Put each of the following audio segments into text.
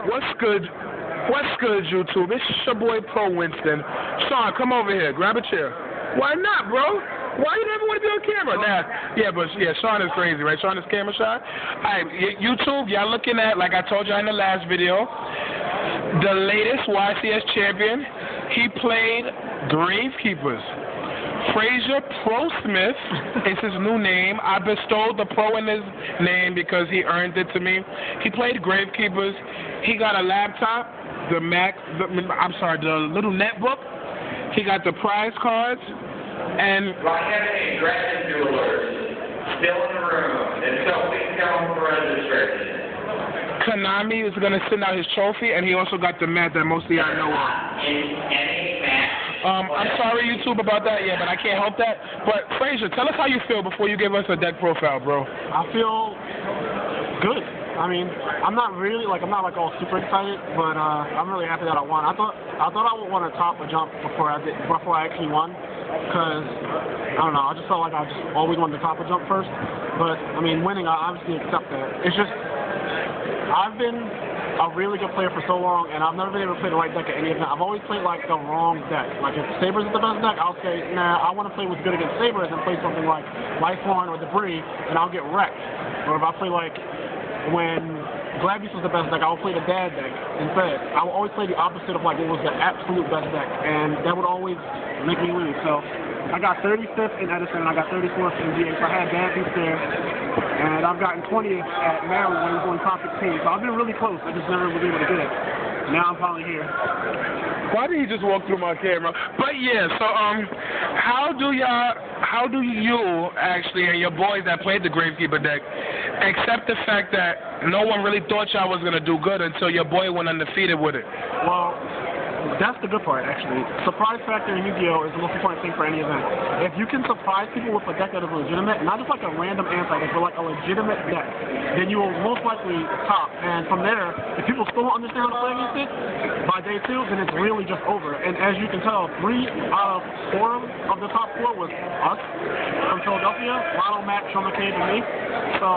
What's good? What's good, YouTube? It's your boy Pro Winston. Sean, come over here. Grab a chair. Why not, bro? Why you never want to be on camera? Nah, Sean is crazy, right? Sean is camera shy. Alright, YouTube, y'all looking at, like I told y'all in the last video, the latest YCS champion. He played Gravekeepers. Frazier Pro Smith is his new name. I bestowed the pro in his name because he earned it to me. He played Gravekeepers. He got a laptop, the little netbook. He got the prize cards, and Dragon Jewelers still in the room until we come for registration. Konami is going to send out his trophy, and he also got the mat that most of y'all know of. I'm sorry, YouTube, about that, but I can't help that. But, Frazier, tell us how you feel before you give us a deck profile, bro. I feel good. I mean, I'm not all super excited, but I'm really happy that I won. I thought I would want to top a jump before I actually won, because, I don't know, I just felt like I just always wanted to top a jump first. But, I mean, winning, I obviously accept that. It's just, I've been a really good player for so long, and I've never been able to play the right deck at any event. I've always played like the wrong deck. Like if Sabers is the best deck, I'll say, nah, I want to play what's good against Sabers and play something like Lifeline or Debris, and I'll get wrecked. Or if I play like when Gladius was the best deck, I'll play the bad deck instead. I will always play the opposite of like what was the absolute best deck, and that would always make me lose. So I got 35th in Edison, and I got 34th in GA, so I had bad beats there. And I've gotten 20th at Maryland when he was going top 16. So I've been really close. I just never was able to get it. Now I'm finally here. Why did he just walk through my camera? But yeah, so how do you actually and your boys that played the Gravekeeper deck accept the fact that no one really thought y'all was gonna do good until your boy went undefeated with it? Well, that's the good part, actually. Surprise factor in Yu-Gi-Oh! Is the most important thing for any event. If you can surprise people with a deck that is legitimate, not just like a random anti-deck, but like a legitimate deck, then you will most likely top. And from there, if people still don't understand how to play against it, by day 2, then it's really just over. And as you can tell, 3 out of 4 of the top 4 was us from Philadelphia, Lotto, Matt, Sean McCabe, and me. So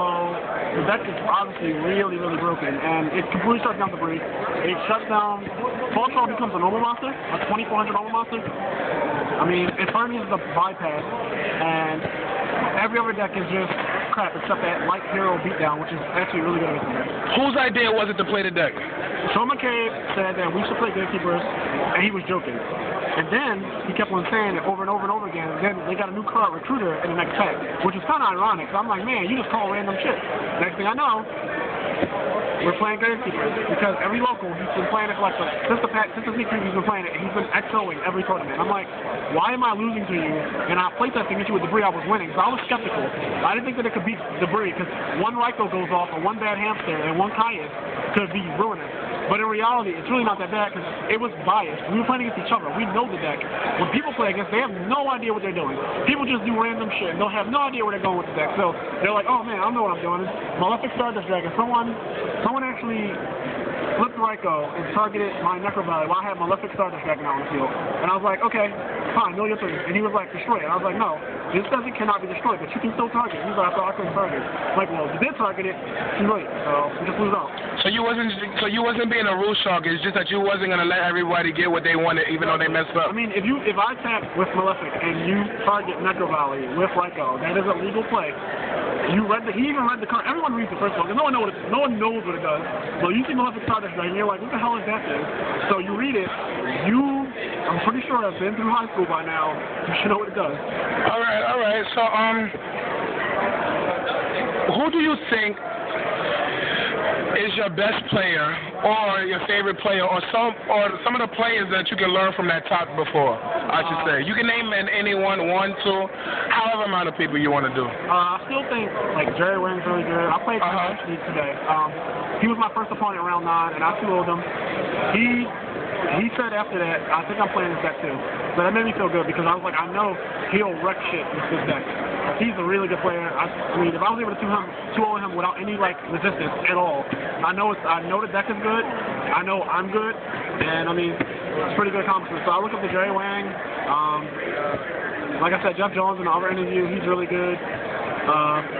the deck is obviously really, really broken. And it completely shuts down Debris. It shuts down... Control becomes a normal monster, a 2400 normal monster. I mean, Infernius is a bypass, and every other deck is just crap except that Light Hero Beatdown, which is actually really good against them. Whose idea was it to play the deck? Sean McCabe said that we should play Gravekeepers, and he was joking. And then he kept on saying it over and over and over again. And then they got a new card, Recruiter, in the next pack, which is kind of ironic. So I'm like, man, you just call random shit. Next thing I know, we're playing Gravekeepers because every local he's been playing it for like since the sneak preview he's been playing it. He's been XOing every tournament. I'm like, why am I losing to you? And I playtesting against you with Debris. I was winning, so I was skeptical. I didn't think that it could beat Debris because one Ryko goes off, or one bad hamster, and one Caius could be ruinous. But in reality, it's really not that bad because it was biased. We were playing against each other. We know the deck. When people play against, they have no idea what they're doing. People just do random shit. They'll have no idea where they're going with the deck. So they're like, oh man, I know what I'm doing. Malefic Stardust Dragon. Someone actually flipped Ryko and targeted my necrovalley while I had Malefic Stardust Dragon out on the field. And I was like, okay, fine, know your 3. And he was like, destroy it. And I was like, no, this doesn't cannot be destroyed, but you can still target. He was like, I thought I couldn't target. I'm like, well, you did target it, too late. So we just lose out. So you wasn't being a rule shark. It's just that you wasn't gonna let everybody get what they wanted, even though they messed up. I mean, if I tap with Malefic and you target necrovalley with Ryko, that is a legal play. He even read the card. Everyone reads the first one because no one knows what it does. So you see Malefic Stardust Dragon, and you're like, what the hell is that thing? So you read it. I'm pretty sure I've been through high school by now. You should know what it does. All right. So who do you think is your best player, or your favorite player, or some of the players that you can learn from that top before? I should say. You can name anyone, 1, 2, however amount of people you want to do. I still think like Jerry Wing's really good. I played actually today. He was my first opponent in round 9, and I 2-0'd him. He said after that, I think I'm playing this deck too. So that made me feel good because I was like, I know he'll wreck shit with this deck. He's a really good player. I mean, if I was able to 2-0 him without any like resistance at all, I know the deck is good. I know I'm good, and I mean, it's pretty good accomplishment. So I look up to Jerry Wang. Like I said, Jeff Jones in the other interview, he's really good.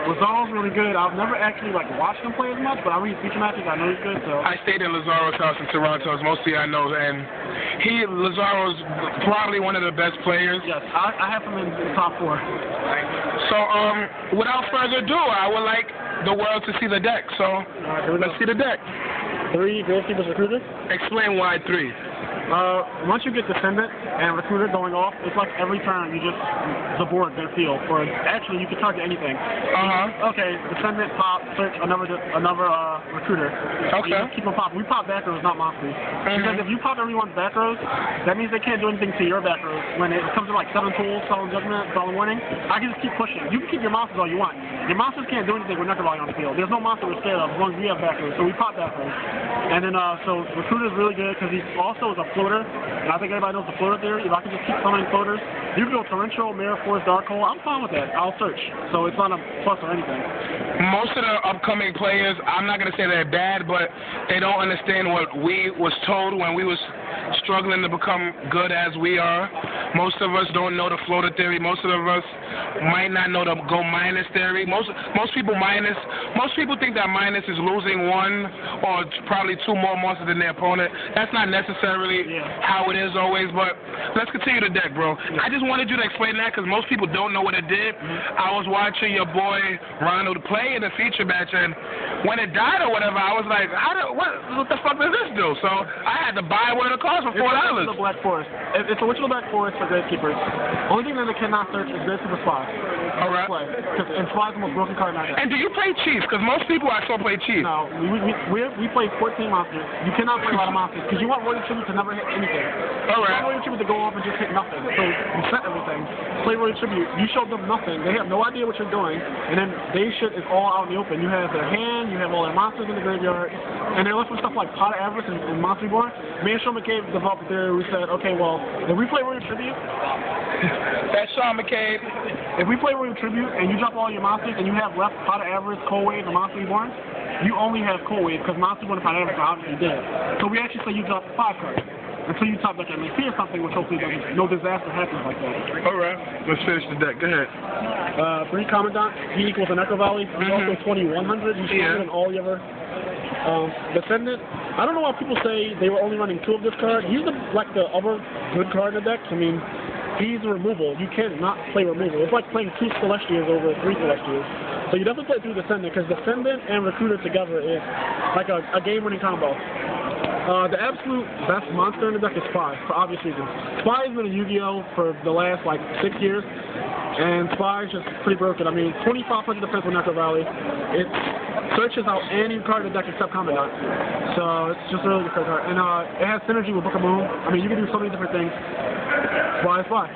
Lazaro's really good. I've never actually like watched him play as much, but I read feature matches. I know he's good. So I stayed in Lazaro's house in Toronto, as mostly I know, and Lazaro's probably one of the best players. yes, I have him in the top 4. So without further ado, I would like the world to see the deck. So let's see the deck. 3 Gravekeeper's Recruiter. Explain why 3. Once you get Descendant and Recruiter going off, it's like every turn you just board their field. Or actually, you can target anything. Okay, Descendant, pop, search, another Recruiter. Okay. You just keep them pop. We pop back rows, not monsters. Because if you pop everyone's back rows, that means they can't do anything to your back rows. When it comes to like 7 tools, solemn judgment, solemn warning, I can just keep pushing. You can keep your monsters all you want. Your monsters can't do anything with necrovalley on the field. There's no monster we're scared of as long as we have back rows. So we pop back rows. And then, so Recruiter's really good because he also is a floater. And I think everybody knows the floater theory. If I can just keep summoning floaters, you can go torrential, mirror force, dark hole. I'm fine with that. I'll search. So it's not a plus or anything. Most of the upcoming players, I'm not going to say they're bad, but they don't understand what we was told when we was struggling to become good as we are. Most of us don't know the floater theory. Most of us might not know the go minus theory. Most people think that minus is losing 1 or probably 2 more monsters than their opponent. That's not necessarily how it is always, but let's continue the deck, bro. I just wanted you to explain that because most people don't know what it did. I was watching your boy Ronald play in the feature match, and when it died or whatever, I was like, what the fuck does this do? So I had to buy one of the cards for $4. It's a Black Forest. It's a Witch of the Black Forest for Gravekeepers. Only thing that it cannot search is Gravekeeper Spy. All right. And Spy is the most broken card in our deck. And do you play Chiefs? Because most people I saw play Chiefs. No, we play 14 monsters. You cannot play a lot of monsters because you want Royal Tribute to never hit anything. All right. You want Royal Tribute to go off and just hit nothing. So you set everything. Play Royal Tribute. You show them nothing. They have no idea what you're doing. And then they shit is all out in the open. You have their hand. You have all their monsters in the graveyard. And they're left with stuff like Pot of Avarice and Monster Reborn. Me and Sean McCabe developed a theory. We said, okay, well, if we play Royal Tribute, that's Sean McCabe. If we play Royal Tribute and you drop all your monsters and you have left Pot of Avarice, Cold Wave, and Monster Reborn, you only have Cold Wave because Monster Reborn and Pot of Avarice are obviously dead. So we actually say you drop 5 cards until you top deck MSP or something, which hopefully doesn't, no disaster happens like that. All right, let's finish the deck. Go ahead. 3 commandant, he equals a necrovalley. He's also 2100. He's stronger than all the other. Descendant, I don't know why people say they were only running 2 of this card. He's like the other good card in the deck. I mean, he's a removal. You cannot play removal. It's like playing 2 Celestials over 3 Celestials. So you definitely play through Descendant because Descendant and Recruiter together is like a game-winning combo. The absolute best monster in the deck is Spy, for obvious reasons. Spy has been a Yu-Gi-Oh! For the last, like, 6 years, and Spy is just pretty broken. I mean, 2500 defense with necrovalley. It searches out any card in the deck except Commandant. So it's just a really good card. And it has synergy with Book of Moon. I mean, you can do so many different things. Spy.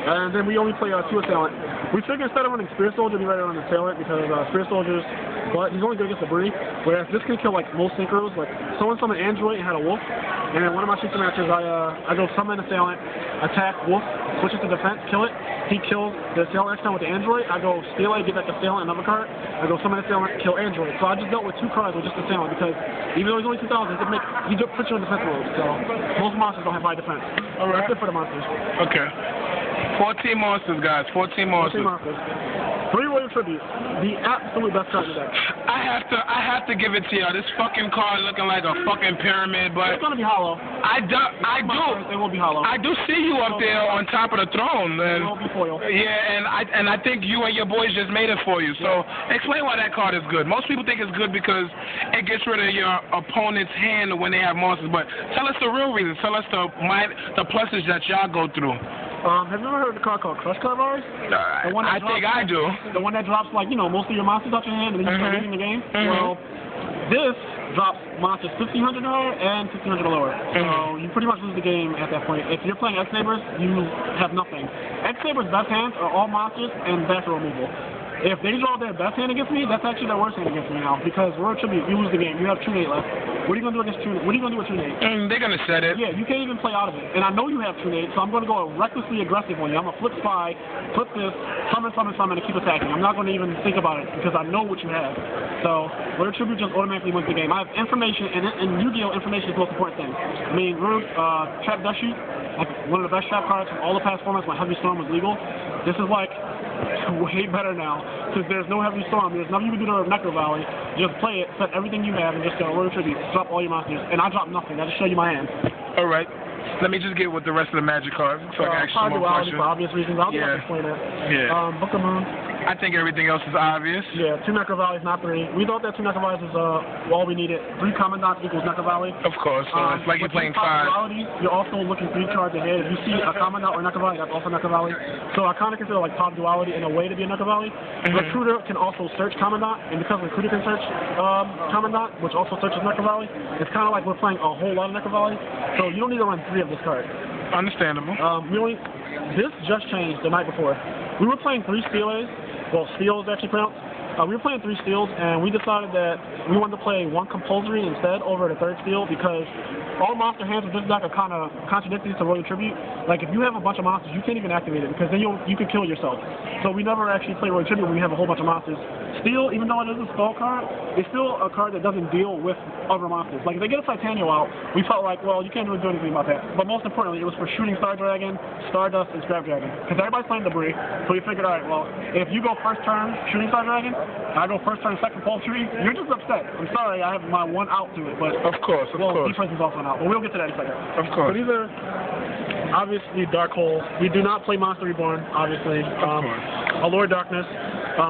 And then we only play 2 assailant. We figured instead of running Spear Soldier, we rather run assailant because Spear Soldier's, but he's only good against the Bree. Whereas this can kill like most synchros. Like someone summoned Android and had a wolf, and then one of my feature matches, I go summon assailant, attack wolf, switches to defense, kill it. He kills the assailant next time with the Android. I go stele, get back assailant, another card. I go summon assailant, kill Android. So I just dealt with 2 cards with just assailant because even though he's only 2000, he just puts you in defense mode. So most monsters don't have high defense. All right. That's it for the monsters. Okay. 14 monsters, guys. 14 monsters. 3 Royal Tribute. The absolute best card in the deck. I have to give it to y'all. This fucking card looking like a fucking pyramid, but it's gonna be hollow. I do. It will be hollow. I do see you up there on top of the throne, and it will be foil. Yeah, and I think you and your boys just made it for you. So explain why that card is good. Most people think it's good because it gets rid of your opponent's hand when they have monsters, but tell us the real reason. Tell us the pluses that y'all go through. Have you ever heard of the card called Crush Card Bars? I think I do. The one that drops, like, most of your monsters out your hand and then you start losing the game? Well, this drops monsters 1500 or higher and 1500 or lower. So you pretty much lose the game at that point. If you're playing X-Sabers, you have nothing. X-Sabers' best hands are all monsters and back row removal. If they draw their best hand against me, that's actually their worst hand against me now. Because Royal Tribute, you lose the game. You have True Nate left. What are you going to do against True Nate? What are you going to do with True Nate? They're going to set it. Yeah, you can't even play out of it. And I know you have True Nate, so I'm going to go recklessly aggressive on you. I'm going to flip Spy, flip this, summon, and keep attacking. I'm not going to even think about it because I know what you have. So Royal Tribute just automatically wins the game. I have information, and Yu-Gi-Oh! Information is the most important thing. I mean, Trap Dust Sheet, like one of the best trap cards from all the past formats when Heavy Storm was legal. This is like way better now. Since there's no heavy storm, there's nothing you can do to necrovalley. Just play it, set everything you have, and just go royal tribute. Drop all your monsters. And I dropped nothing. I just show you my hand. All right. Let me just get with the rest of the magic cards so I can ask you more duality questions. for obvious reasons. I'll just explain that. Yeah. Book of Moon. I think everything else is obvious. Yeah, 2 necrovalleys, not 3. We thought that 2 necrovalleys was all we needed. 3 commandants equals necrovalley. Of course. So it's like you're playing 5. Duality, you're also looking 3 cards ahead. If you see a commandant or necrovalley, that's also necrovalley. So I kind of consider like top duality in a way to be a necrovalley. Recruiter can also search commandant, and because recruiter can search commandant, which also searches necrovalley, it's kind of like we're playing a whole lot of necrovalleys. So you don't need to run 3 of this card. Understandable. This just changed the night before. We were playing 3 steles. Well, steles actually pronounced. We were playing 3 steles, and we decided that we wanted to play 1 compulsory instead over the 3rd stele because all monster hands with this deck are kind of contradictory to Royal Tribute. Like, if you have a bunch of monsters, you can't even activate it because then you could kill yourself. So we never actually play Royal Tribute when we have a whole bunch of monsters. Steel, even though it is a spell card, it's still a card that doesn't deal with other monsters. Like, if they get a Titania out, we felt like, well, you can't really do anything about that. But most importantly, it was for shooting Star Dragon, Stardust, and Scrap Dragon. Because everybody's playing debris, so we figured, all right, well, if you go first turn shooting Star Dragon, I go first turn second compulsory, you're just upset. I'm sorry, I have my 1 out to it, but... Of course. Defense is also an out, but we'll get to that in a second. Of course. So these are obviously Dark Hole. We do not play Monster Reborn, obviously. Allure Darkness.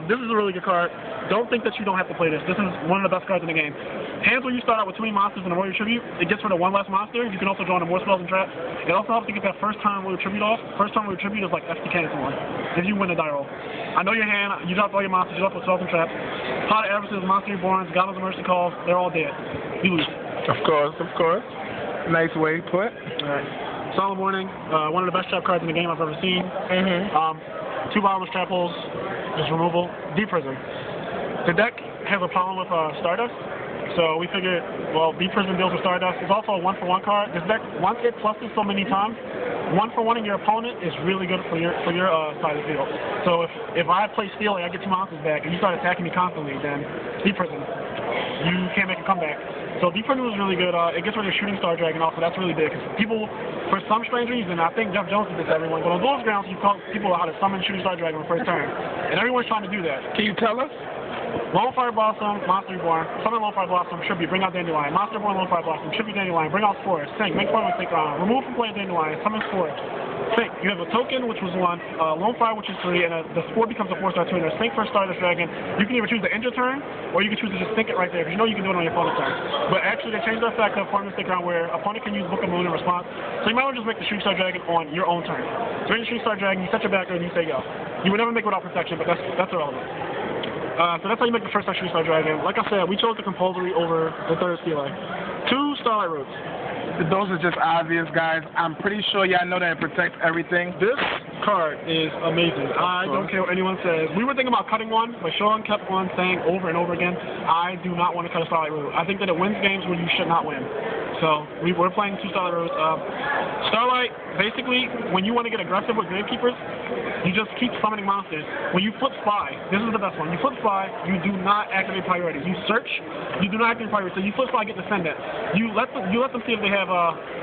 This is a really good card. Don't think that you don't have to play this. This is one of the best cards in the game. Hands where you start out with 2 monsters and a Royal Tribute, it gets rid of 1 less monster. You can also draw into more spells and traps. It also helps to get that first time Royal Tribute off. First time Royal Tribute is like FTK to 1 if you win the die roll. I know your hand, you dropped all your monsters, you left with spells and traps. Pot of Everses, Monster Reborns, Goblins of Mercy Calls, they're all dead. You lose. Of course. Nice way put. Alright. Solemn Warning, one of the best trap cards in the game I've ever seen. 2 bottomless trap holes, just removal. Deep Prison. The deck has a problem with Stardust, so we figured, well, Deep Prison deals with Stardust. It's also a 1-for-1 card. This deck, once it pluses so many times, 1-for-1 in your opponent is really good for your side of the field. So if I play Steel and I get 2 monsters back and you start attacking me constantly, then Deep Prison, you can't make a comeback. So Deep Prison was really good. It gets rid of shooting Star Dragon off, so that's really big. People, for some strange reason, I think Jeff Jones did this to everyone, but on those grounds, you taught people how to summon shooting Star Dragon on the first turn. And everyone's trying to do that. Can you tell us? Lone Fire Blossom, Monster Reborn, summon Lone Fire Blossom, tribute, bring out Dandelion. Monster Reborn, Lone Fire Blossom, tribute Dandelion, bring out Spore, sink, make fun with Sink Round, remove from play Dandelion, summon Spore. Sink, you have a token, which was 1, Lone Fire, which is 3, and the Spore becomes a 4-star tuner. Sink for Stardust Dragon. You can either choose to end your turn, or you can choose to just sink it right there, because you know you can do it on your opponent's turn. But actually, they changed the effect of Form Stick Round where opponent can use Book of Moon in response. So you might as well just make the Shooting Star Dragon on your own turn. During the Shooting Star Dragon, you set your backer and you say go. You would never make it without protection, but that's irrelevant. So that's how you make the first Shooting Star Dragon. Like I said, we chose the compulsory over the 3rd stele. 2 Starlight Roots. Those are just obvious, guys. I'm pretty sure y'all know that it protects everything. This card is amazing. I don't care what anyone says. We were thinking about cutting 1, but Sean kept on saying over and over again, I do not want to cut a Starlight Root. I think that it wins games where you should not win. So we're playing 2 Starlight Roots. Starlight, basically, when you want to get aggressive with Gravekeepers, you just keep summoning monsters. When you flip Spy, this is the best one. You flip Spy, you do not activate priority. You search, you do not activate priority. So you flip Spy, get Descendant. You let them see if they have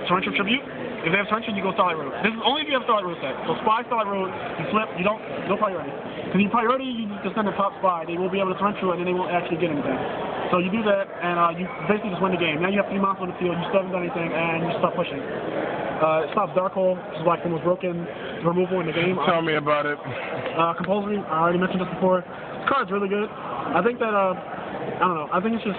Torrential Tribute. If they have Torrential, you go Starlight Road. This is only if you have Starlight Road set. So Spy, Starlight Road, you flip, you don't, no priority. Because in priority, you Descendant top Spy. They will be able to Torrential, and then they won't actually get anything. So you do that, and you basically just win the game. Now you have 3 monsters on the field, you still haven't done anything, and you start pushing. It stops Dark Hole, which is like the most broken removal in the game. Tell me about it. Compulsory, I already mentioned this before. This card's really good. I think that, I don't know, I think it's just,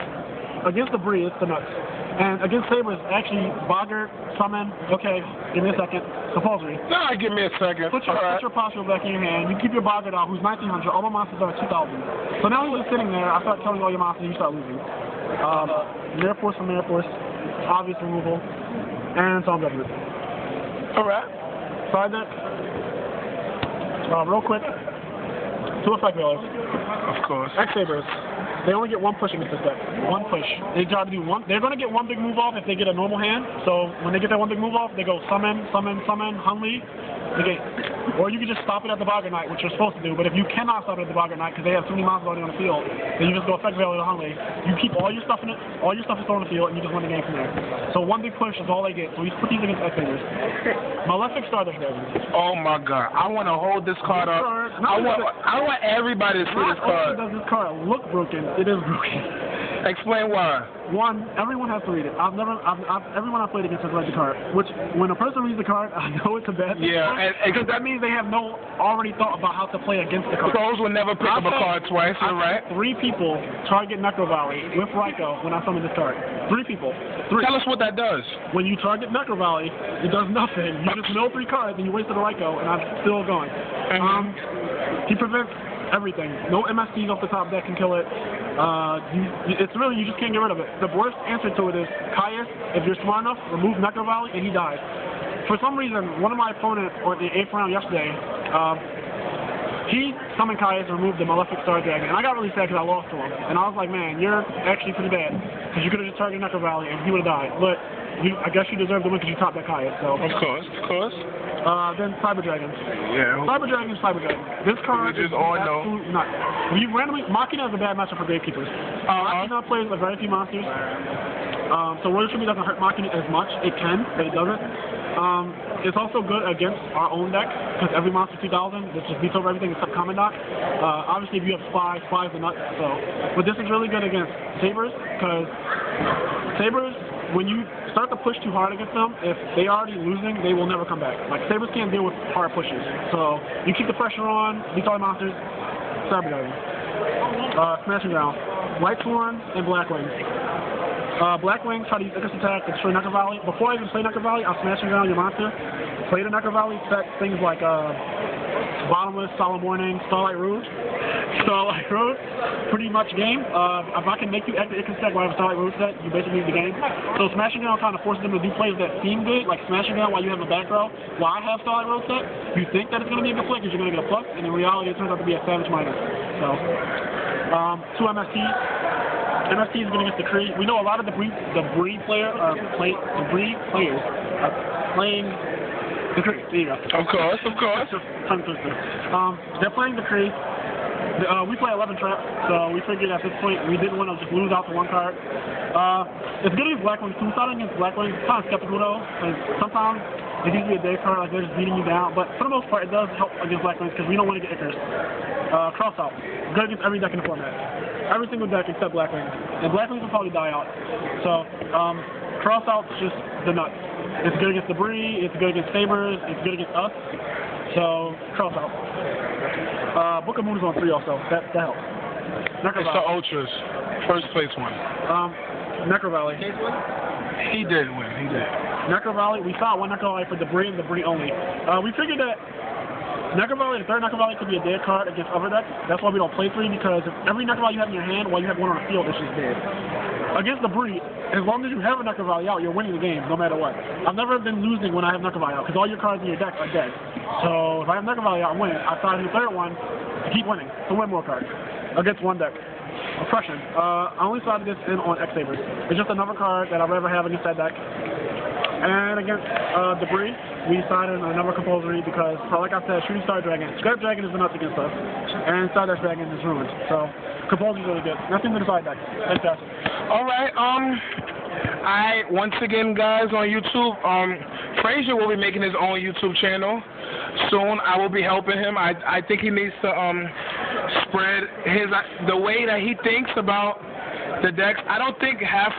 against debris, it's the nuts. And against Sabres, actually, Boggart, summon, okay, give me a second, compulsory. No, give me a second. Put your posture back in your hand. You keep your Boggart out, who's 1900. All my monsters are 2000. So now he's just sitting there. I start killing all your monsters, and you start losing. Mirror Force from Mirror Force, obvious removal, and Solemn Judgment. Alright. Side deck. Real quick. 2 effect rollers. Of course. X Sabres. They only get one push against this deck. One push. They try to do one. They're going to get one big move off if they get a normal hand. So when they get that one big move off, they go summon, Hunley. Or you can just stop it at the Bogger Knight, which you're supposed to do. But if you cannot stop it at the Bogger Knight because they have too many monsters already on the field, then you just go effect value to Hunley. You keep all your stuff in it. All your stuff is thrown on the field, and you just win the game from there. So one big push is all they get. So we put these against X-Fingers. Malefic Stardust Dragon. Oh my God! I want to hold this card up. I want everybody to see this card. Not only does this card look broken, it is broken. Explain why. One, everyone has to read it. Everyone I've played against has read the card. Which, when a person reads the card, I know it's a bad thing. Yeah, because that means they have already thought about how to play against the card. Pros will never pick up a card twice. You're right. 3 people target necrovalley with Ryko when I summon this card. 3 people. 3. Tell us what that does. When you target necrovalley, it does nothing. You just mill 3 cards and you wasted a Ryko, and I'm still going. He prevents everything. No MSTs off the top deck can kill it. It's really, you just can't get rid of it. The worst answer to it is Caius. If you're smart enough, remove necrovalley and he dies. For some reason, one of my opponents on the 8th round yesterday, he summoned Caius and removed the Malefic Star Dragon, and I got really sad because I lost to him. And I was like, man, you're actually pretty bad because you could have just targeted necrovalley and he would have died. But I guess you deserve to win because you topped that Caius. So. Of course. Then Cyber Dragon. Yeah. Cyber Dragon. This card is absolute nuts. We randomly, Machina is a bad matchup for Gravekeepers. Machina plays a very few monsters. So Royal Tribute doesn't hurt Machina as much. It can, but it doesn't. It's also good against our own deck because every monster 2000 this just beats over everything except commandant. Obviously, if you have Spy is the nuts. So, but this is really good against Sabers because Sabers, when you start to push too hard against them, if they are already losing, they will never come back. Like, Sabers can't deal with hard pushes. So, you keep the pressure on, beat all the monsters, Cyber Dragon. Smashing Ground. White Sworn and Black Wings. Black Wings try to use Icarus attack to destroy necrovalley. Before I even play necrovalley, I'll Smashing Ground your monster. Play the necrovalley, set things like bottomless, solemn warning, starlight rouge. Pretty much game. If I can make you activate Icarus attack while I have a starlight rouge set, you basically need the game. So Smashing Ground kind of forces them to do plays that seem good, like Smashing Ground while you have a back row. While I have starlight rouge set, you think that it's going to be a good play because you're going to get a plus, and in reality it turns out to be a savage minus. So, 2 MSTs. MST is going against the Kree. We know a lot of the Bree players are playing the Kree. There you go. Of course. Tongue twister. They're playing the Kree. We play 11 trap, so we figured at this point we didn't want to just lose out to 1 card. It's good against Black Wings too. Starting against Black Wings, it's kind of skeptical though, because sometimes it gives you a day card, like they're just beating you down. But for the most part, it does help against Black Wings because we don't want to get Icarus. Cross out. Good against every deck in the format. Every single deck except Black Wings. And Black Wings will probably die out. So, cross out's just the nuts. It's good against the Bree, it's good against Sabers, it's good against us. So, cross out. Book of Moon is on 3 also. That helps. It's the Ultras. First place one. Necrovalley. He did win. Necrovalley. We saw 1 Necrovalley for the Bree and the Bree only. We figured that Necrovalley, the 3rd Necrovalley could be a dead card against other decks. That's why we don't play 3, because if every Necrovalley you have in your hand while you have 1 on the field, it's just dead. Against the Bree, as long as you have a Necrovalley out, you're winning the game, no matter what. I've never been losing when I have Necrovalley out, because all your cards in your deck are dead. So if I have Necrovalley out, I'm winning. I started the 3rd one to keep winning, to win more cards against 1 deck. Oppression. I only started this in on X-Sabers. It's just another card that I'd rather have against that deck. And against Debris, we decided on another compulsory because, like I said, Shooting Star Dragon. Scrap Dragon is the nuts against us, and Stardust Dragon is ruined. So, compulsory is really good. Nothing to decide deck. Thanks, guys. All right. Once again, guys, on YouTube, Frazier will be making his own YouTube channel soon. I will be helping him. I think he needs to spread the way that he thinks about the decks. I don't think half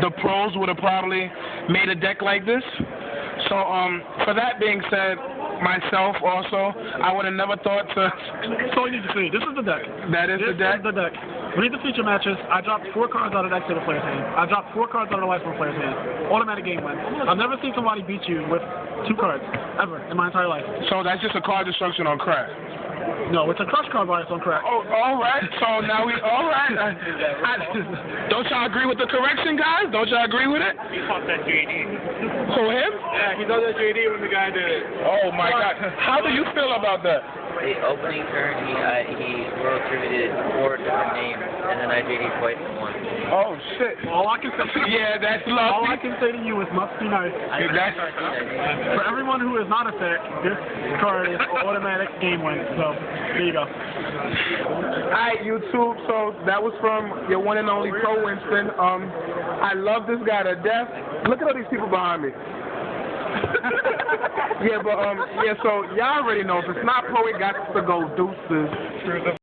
the pros would have probably made a deck like this. So, for that being said, myself also, I would have never thought to... That's all you need to see. This is the deck. That is the deck? This is the deck. We need the feature matches. I dropped 4 cards out of the X-Saber player's hand. I dropped 4 cards out of the Lightstorm player's hand. Automatic game win. I've never seen somebody beat you with 2 cards, ever, in my entire life. So that's just a card destruction on crack? No, it's a crush card by its own crack. Oh, all right. So now all right. Don't y'all agree with the correction, guys? Don't y'all agree with it? He caught that JD. Who, him? Yeah, he thought that JD when the guy did it. Oh, my God. How do you feel about that? the opening turn, he world attributed 4 different names, and then I JD twice in one. Oh shit. All I can say to you, Yeah, that's all I lovely. can say to you is must be nice. For everyone who is not a tech, this card is automatic game win. So there you go. Alright, YouTube, so that was from your one and only Pro Winston. I love this guy to death. Look at all these people behind me. Yeah, but so y'all already know if it's not Pro, it got to go deuces.